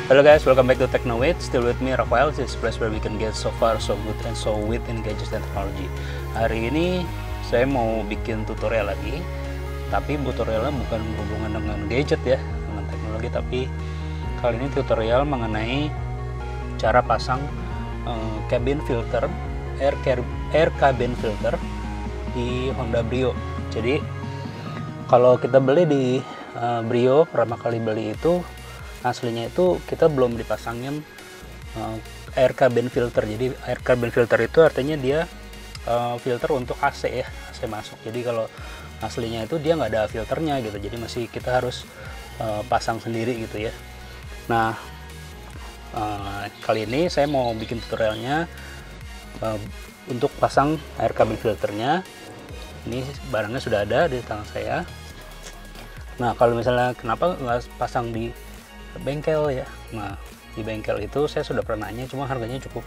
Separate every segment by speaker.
Speaker 1: Hello guys, welcome back to Technowit. Still with me, Rafael. This is a place where we can get so far, so good, and so with in gadgets dan technology. Hari ini saya mau bikin tutorial lagi, tapi tutorialnya bukan berhubungan dengan gadget ya, dengan teknologi, tapi kali ini tutorial mengenai cara pasang cabin filter, air cabin filter di Honda Brio. Jadi kalau kita beli di Brio, pertama kali beli itu aslinya itu kita belum dipasangin air cabin filter. Jadi air cabin filter itu artinya dia filter untuk AC ya, AC masuk. Jadi kalau aslinya itu dia nggak ada filternya gitu, jadi masih kita harus pasang sendiri gitu ya. Nah kali ini saya mau bikin tutorialnya untuk pasang air cabin filternya. Ini barangnya sudah ada di tangan saya. Nah kalau misalnya kenapa nggak pasang di bengkel ya, nah di bengkel itu saya sudah pernah nanya, cuma harganya cukup,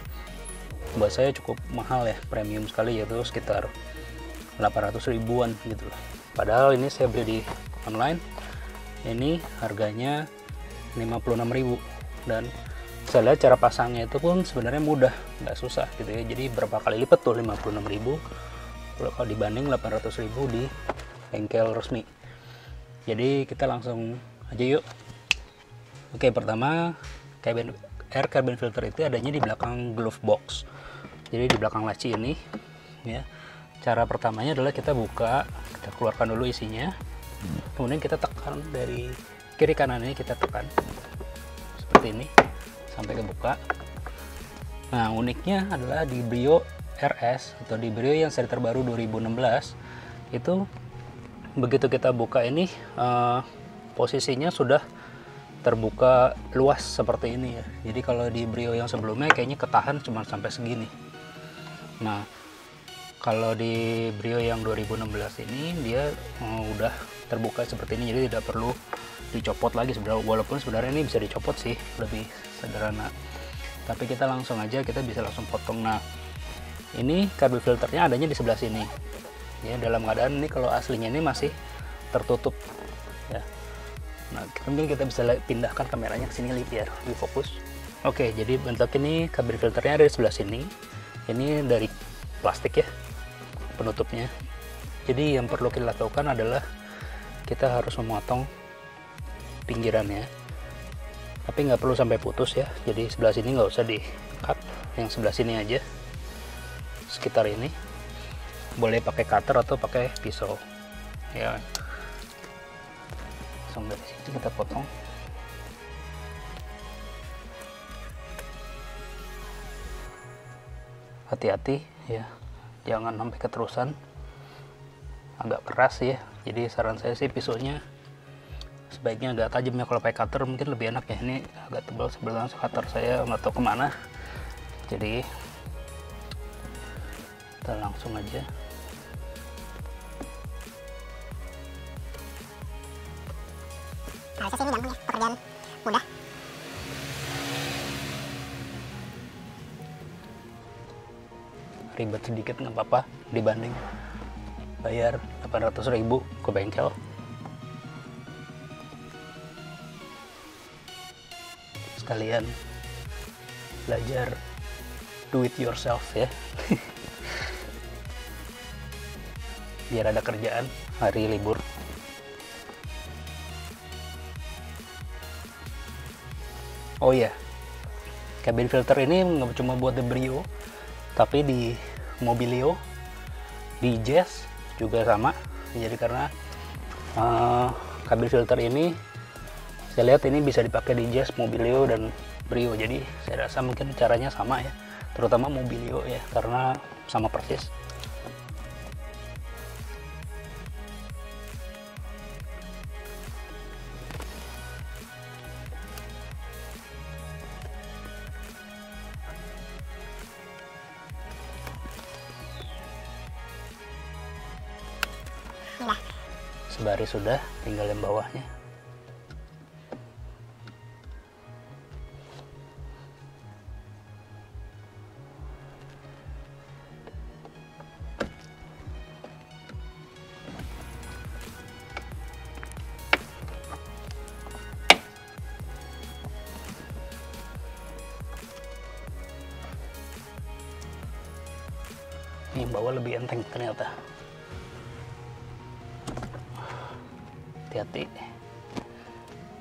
Speaker 1: buat saya cukup mahal ya, premium sekali, yaitu sekitar 800 ribuan gitu loh. Padahal ini saya beli di online, ini harganya 56.000, dan saya lihat cara pasangnya itu pun sebenarnya mudah, nggak susah gitu ya. Jadi berapa kali lipat tuh 56.000 kalau dibanding 800.000 di bengkel resmi. Jadi kita langsung aja yuk. Oke, pertama air cabin filter itu adanya di belakang glove box. Jadi di belakang laci ini ya. Cara pertamanya adalah kita buka, kita keluarkan dulu isinya. Kemudian kita tekan dari kiri kanan ini, kita tekan seperti ini sampai kebuka. Nah, uniknya adalah di Brio RS atau di Brio yang seri terbaru 2016 itu begitu kita buka ini posisinya sudah terbuka luas seperti ini ya. Jadi kalau di Brio yang sebelumnya kayaknya ketahan cuma sampai segini. Nah kalau di Brio yang 2016 ini dia udah terbuka seperti ini, jadi tidak perlu dicopot lagi sebenarnya, walaupun sebenarnya ini bisa dicopot sih, lebih sederhana. Tapi kita langsung aja, kita bisa langsung potong. Nah ini cabin filternya adanya di sebelah sini ya, dalam keadaan ini kalau aslinya ini masih tertutup ya. Nah, mungkin kita bisa pindahkan kameranya ke sini biar lebih fokus. Oke, jadi bentuk ini cabin filternya ada di sebelah sini. Ini dari plastik ya penutupnya. Jadi yang perlu kita lakukan adalah kita harus memotong pinggirannya, tapi nggak perlu sampai putus ya. Jadi sebelah sini nggak usah di cut, yang sebelah sini aja, sekitar ini. Boleh pakai cutter atau pakai pisau ya. Langsung dari situ kita potong. Hati-hati ya, jangan sampai keterusan, agak keras ya. Jadi saran saya sih pisaunya sebaiknya agak tajam ya. Kalau pakai cutter mungkin lebih enak ya. Ini agak tebal sebelah cutter saya, nggak tahu kemana, jadi kita langsung aja.
Speaker 2: Harusnya sih ini gampang ya, pekerjaan mudah.
Speaker 1: Ribet sedikit nggak apa-apa dibanding bayar 800.000 ke bengkel. Sekalian belajar do it yourself ya. Biar ada kerjaan hari libur. Oh iya, cabin filter ini nggak cuma buat di Brio, tapi di Mobilio, di Jazz juga sama. Jadi karena cabin filter ini saya lihat ini bisa dipakai di Jazz, Mobilio, dan Brio. Jadi saya rasa mungkin caranya sama ya, terutama Mobilio ya, karena sama persis. Sebaris sudah, tinggal yang bawahnya. Ini bawah lebih enteng ternyata. Hati-hati,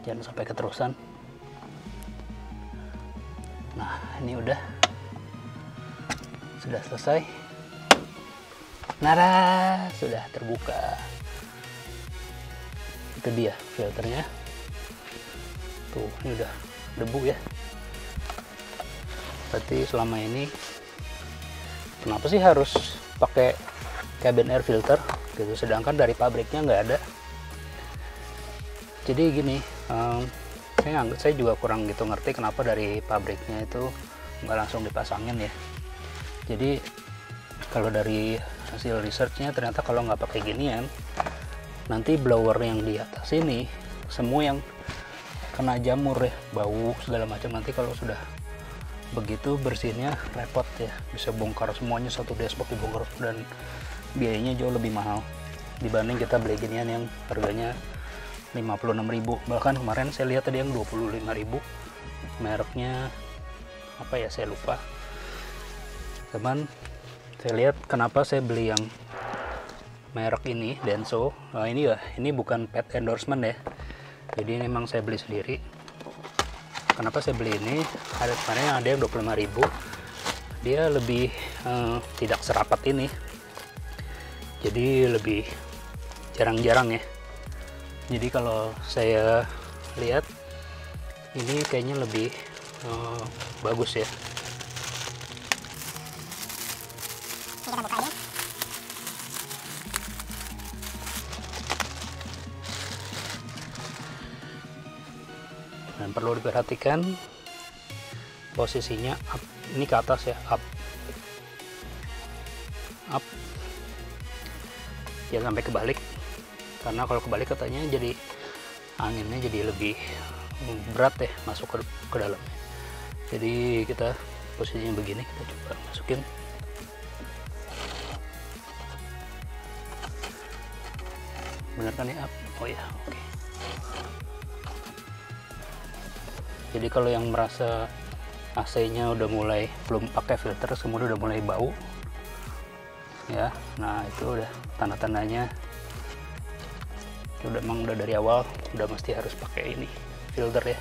Speaker 1: jangan sampai keterusan. Nah, ini sudah selesai. Nara, sudah terbuka. Itu dia filternya. Tuh, ini udah debu ya. Berarti selama ini kenapa sih harus pakai cabin air filter gitu, sedangkan dari pabriknya nggak ada. Jadi gini, saya juga kurang gitu ngerti kenapa dari pabriknya itu nggak langsung dipasangin ya. Jadi kalau dari hasil researchnya ternyata kalau nggak pakai ginian, nanti blower yang di atas ini semua yang kena jamur ya, bau segala macam. Nanti kalau sudah begitu bersihnya repot ya, bisa bongkar semuanya, satu dashboard dibongkar, dan biayanya jauh lebih mahal dibanding kita beli ginian yang harganya 56.000. Bahkan kemarin saya lihat tadi yang 25.000, mereknya apa ya saya lupa. Teman, saya lihat kenapa saya beli yang merek ini, Denso. Nah, ini bukan paid endorsement ya, jadi memang saya beli sendiri. Kenapa saya beli ini? Ada kemarin yang ada yang 25.000, dia lebih tidak serapat ini, jadi lebih jarang-jarang ya. Jadi kalau saya lihat ini kayaknya lebih bagus ya.
Speaker 2: Ini kita buka aja.
Speaker 1: Dan perlu diperhatikan posisinya up, ini ke atas ya, up, jangan sampai kebalik, karena kalau kebalik katanya jadi anginnya jadi lebih berat ya masuk ke dalam. Jadi kita posisinya begini, kita coba masukin. Bener kan ya, up? Oh ya, oke. Jadi kalau yang merasa AC-nya udah mulai belum pakai filter, kemudian udah mulai bau ya, nah itu udah tanda-tandanya emang udah dari awal udah mesti harus pakai ini filter ya.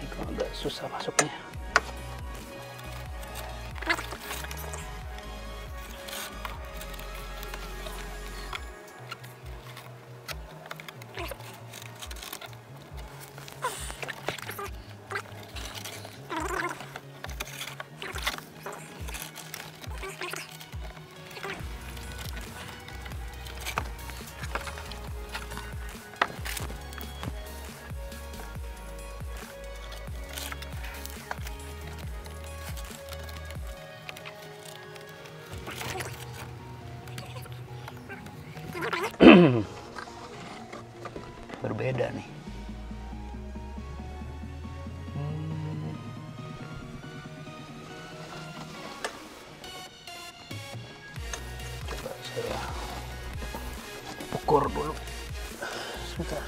Speaker 1: Ini kok agak susah masuknya. Berbeda nih. Coba saya ukur dulu sebentar.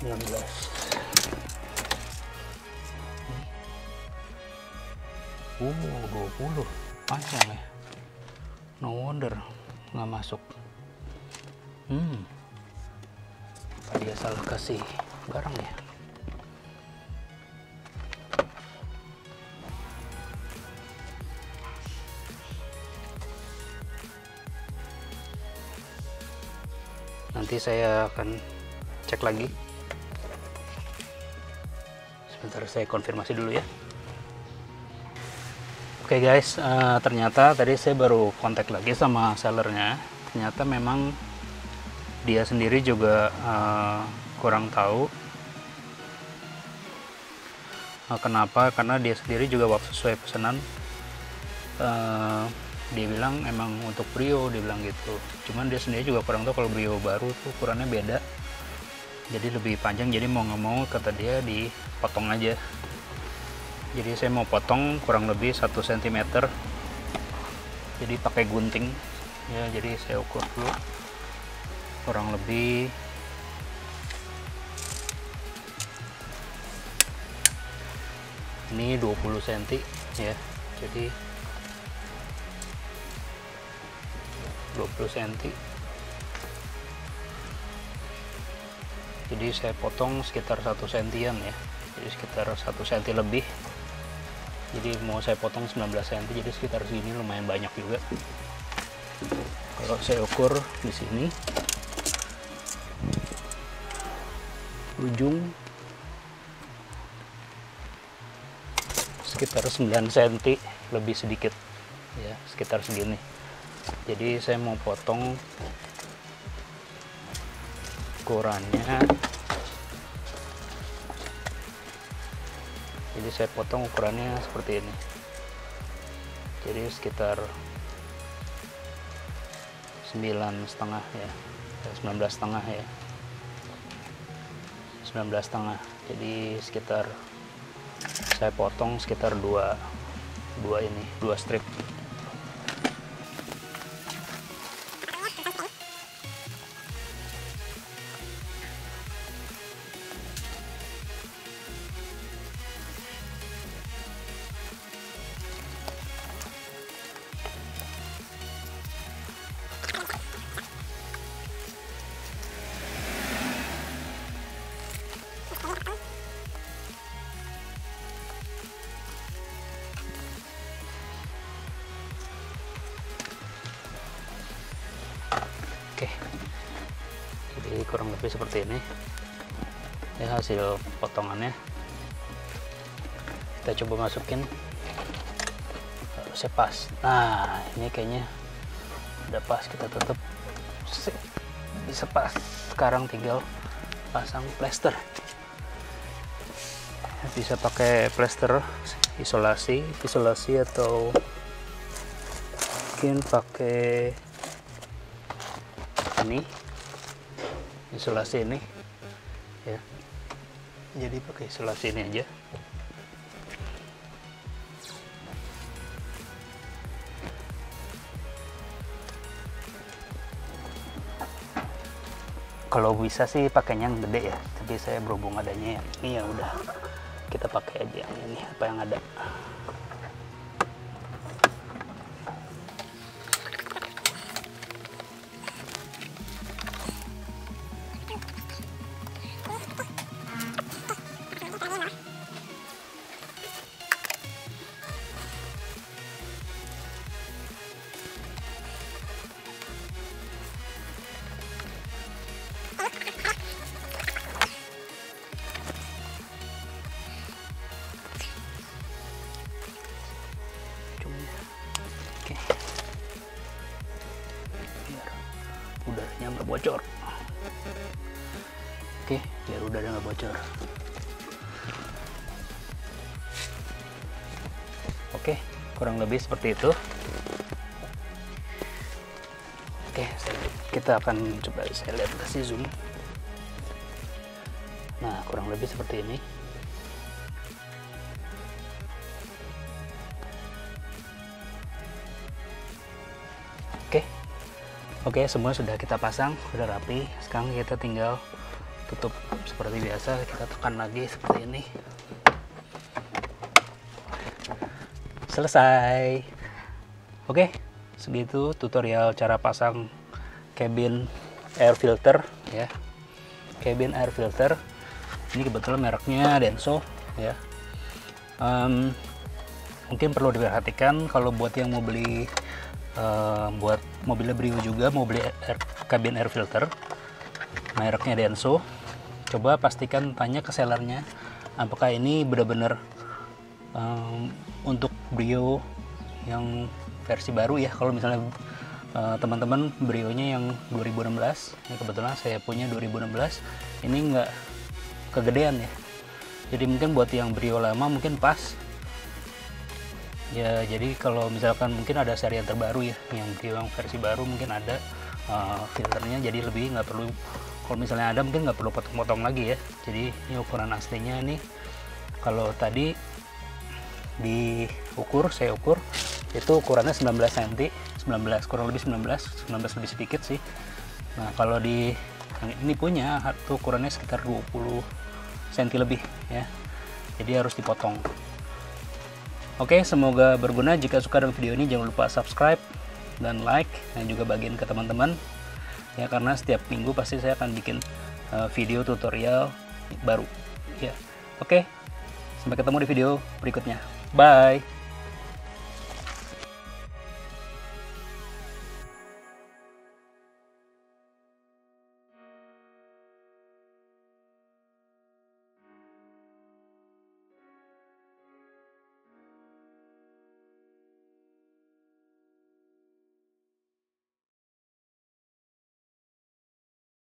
Speaker 1: Enam belas. Oh, 20 panjang ya. No wonder nggak masuk. Apa dia salah kasih barang ya? Nanti saya akan cek lagi. Sebentar saya konfirmasi dulu ya. Oke guys, ternyata tadi saya baru kontak lagi sama sellernya. Ternyata memang dia sendiri juga kurang tahu kenapa, karena dia sendiri juga waktu sesuai pesanan dia bilang emang untuk Brio, dia bilang gitu. Cuman dia sendiri juga kurang tahu kalau Brio baru tuh ukurannya beda, jadi lebih panjang. Jadi mau nggak mau kata dia dipotong aja. Jadi saya mau potong kurang lebih 1 cm, jadi pakai gunting ya. Jadi saya ukur dulu kurang lebih ini 20 cm ya. Jadi 20 cm, jadi saya potong sekitar 1 sentian ya, jadi sekitar 1 cm lebih. Jadi mau saya potong 19 cm, jadi sekitar sini lumayan banyak juga. Kalau saya ukur di sini ujung sekitar 9 cm lebih sedikit ya, sekitar segini. Jadi saya mau potong ukurannya, jadi saya potong ukurannya seperti ini, jadi sekitar 9,5 ya, 19,5 ya, 19,5. Jadi sekitar saya potong sekitar dua strip. Oke, jadi kurang lebih seperti ini ya hasil potongannya. Kita coba masukin, harusnya pas. Nah ini kayaknya udah pas, kita tutup, bisa pas. Sekarang tinggal pasang plester, bisa pakai plester isolasi atau mungkin pakai ini isolasi ini ya. Jadi pakai isolasi ini aja. Kalau bisa sih pakainya yang gede ya, tapi saya berhubung adanya yang ini ya udah kita pakai aja yang ini, apa yang ada. Udaranya nggak bocor. Oke, biar udaranya nggak bocor. Oke, kurang lebih seperti itu. Oke, kita akan coba, saya lihat, kasih zoom. Nah, kurang lebih seperti ini. Oke, semua sudah kita pasang, sudah rapi. Sekarang kita tinggal tutup seperti biasa, kita tekan lagi seperti ini. Selesai. Oke, segitu tutorial cara pasang cabin air filter ya. Cabin air filter. Ini kebetulan mereknya Denso ya. Mungkin perlu diperhatikan kalau buat yang mau beli buat mobilnya Brio juga mau beli cabin air filter mereknya Denso, coba pastikan, tanya ke sellernya apakah ini benar-benar untuk Brio yang versi baru ya. Kalau misalnya teman-teman Brio-nya yang 2016, ini kebetulan saya punya 2016, ini nggak kegedean ya. Jadi mungkin buat yang Brio lama mungkin pas. Ya, jadi kalau misalkan mungkin ada seri yang terbaru ya, yang Brio yang versi baru mungkin ada filternya, jadi lebih nggak perlu, kalau misalnya ada mungkin nggak perlu potong-potong lagi ya. Jadi ini ukuran aslinya nih. Kalau tadi diukur, saya ukur itu ukurannya 19 cm, 19 kurang lebih 19 lebih sedikit sih. Nah kalau di yang ini punya itu ukurannya sekitar 20 cm lebih ya, jadi harus dipotong. Oke, semoga berguna. Jika suka dengan video ini jangan lupa subscribe dan like, dan juga bagiin ke teman-teman ya, karena setiap minggu pasti saya akan bikin video tutorial baru ya. Oke, sampai ketemu di video berikutnya. Bye.